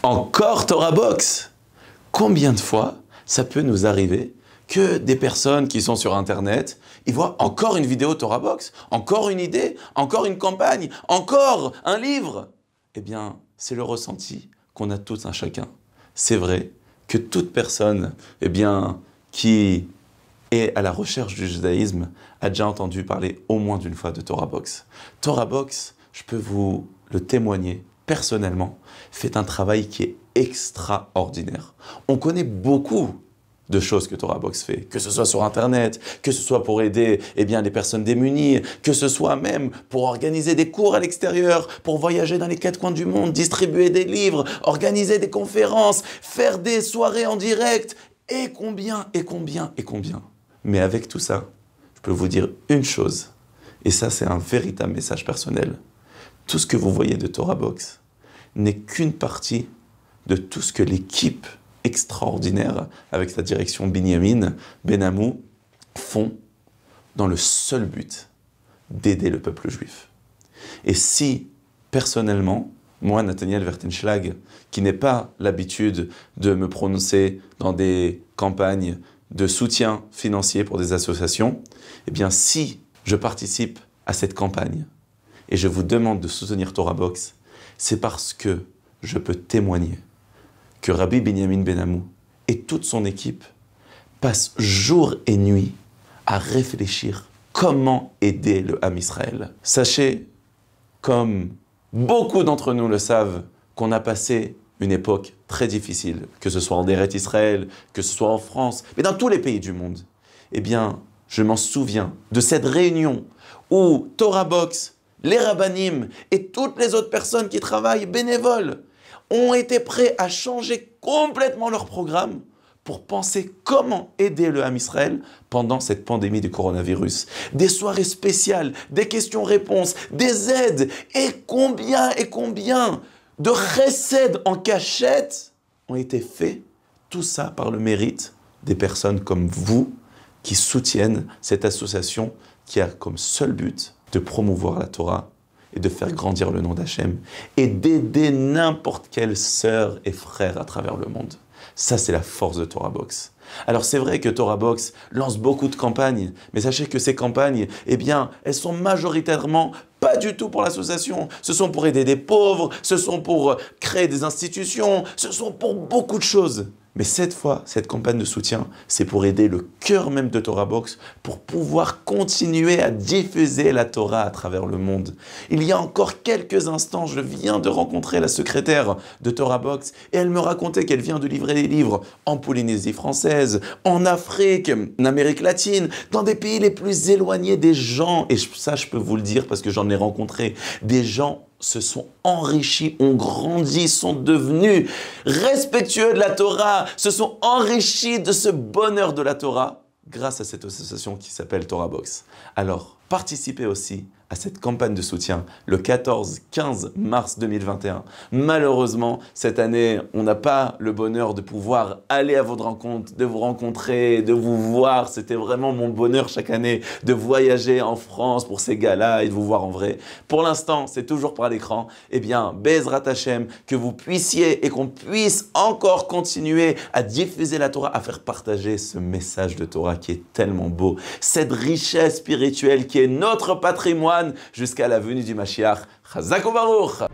Encore Torah Box? Combien de fois ça peut nous arriver que des personnes qui sont sur Internet, ils voient encore une vidéo Torah Box, encore une idée, encore une campagne, encore un livre? Eh bien, c'est le ressenti qu'on a tous un chacun. C'est vrai que toute personne, eh bien, qui est à la recherche du judaïsme a déjà entendu parler au moins d'une fois de Torah Box. Torah Box, je peux vous le témoigner personnellement, fait un travail qui est extraordinaire. On connaît beaucoup de choses que Torah Box fait, que ce soit sur Internet, que ce soit pour aider les personnes démunies, que ce soit même pour organiser des cours à l'extérieur, pour voyager dans les 4 coins du monde, distribuer des livres, organiser des conférences, faire des soirées en direct, et combien. Mais avec tout ça, je peux vous dire une chose, et ça c'est un véritable message personnel. Tout ce que vous voyez de Torah Box n'est qu'une partie de tout ce que l'équipe extraordinaire, avec sa direction Binyamin, Benamou, font dans le seul but d'aider le peuple juif. Et si, personnellement, moi, Nathaniel Vertenschlag, qui n'ai pas l'habitude de me prononcer dans des campagnes de soutien financier pour des associations, eh bien, si je participe à cette campagne et je vous demande de soutenir Torah Box, c'est parce que je peux témoigner que Rabbi Binyamin Benamou et toute son équipe passent jour et nuit à réfléchir comment aider le Ham Israël. Sachez, comme beaucoup d'entre nous le savent, qu'on a passé une époque très difficile, que ce soit en Eretz Israël, que ce soit en France, mais dans tous les pays du monde. Eh bien, je m'en souviens de cette réunion où Torah Box, les rabbanim et toutes les autres personnes qui travaillent bénévoles ont été prêts à changer complètement leur programme pour penser comment aider le Ham Israël pendant cette pandémie du coronavirus. Des soirées spéciales, des questions-réponses, des aides, et combien de chesed en cachette ont été faits. Tout ça par le mérite des personnes comme vous qui soutiennent cette association qui a comme seul but de promouvoir la Torah et de faire grandir le nom d'Hachem et d'aider n'importe quelle sœur et frère à travers le monde. Ça, c'est la force de Torah Box. Alors, c'est vrai que Torah Box lance beaucoup de campagnes, mais sachez que ces campagnes, eh bien, elles sont majoritairement pas du tout pour l'association. Ce sont pour aider des pauvres, ce sont pour créer des institutions, ce sont pour beaucoup de choses. Mais cette fois, cette campagne de soutien, c'est pour aider le cœur même de Torah Box, pour pouvoir continuer à diffuser la Torah à travers le monde. Il y a encore quelques instants, je viens de rencontrer la secrétaire de Torah Box et elle me racontait qu'elle vient de livrer des livres en Polynésie française, en Afrique, en Amérique latine, dans des pays les plus éloignés des gens. Et ça, je peux vous le dire parce que j'en ai rencontré. Des gens se sont enrichis, ont grandi, sont devenus respectueux de la Torah, se sont enrichis de ce bonheur de la Torah grâce à cette association qui s'appelle Torah Box. Alors, participez aussi à cette campagne de soutien le 14-15 mars 2021. Malheureusement, cette année, on n'a pas le bonheur de pouvoir aller à votre rencontre, de vous rencontrer, de vous voir. C'était vraiment mon bonheur chaque année de voyager en France pour ces galas et de vous voir en vrai. Pour l'instant, c'est toujours par l'écran. Eh bien, Be'ezrat Hashem, que vous puissiez et qu'on puisse encore continuer à diffuser la Torah, à faire partager ce message de Torah qui est tellement beau, cette richesse spirituelle qui est notre patrimoine jusqu'à la venue du Mashiach. Chazak u'Baruch.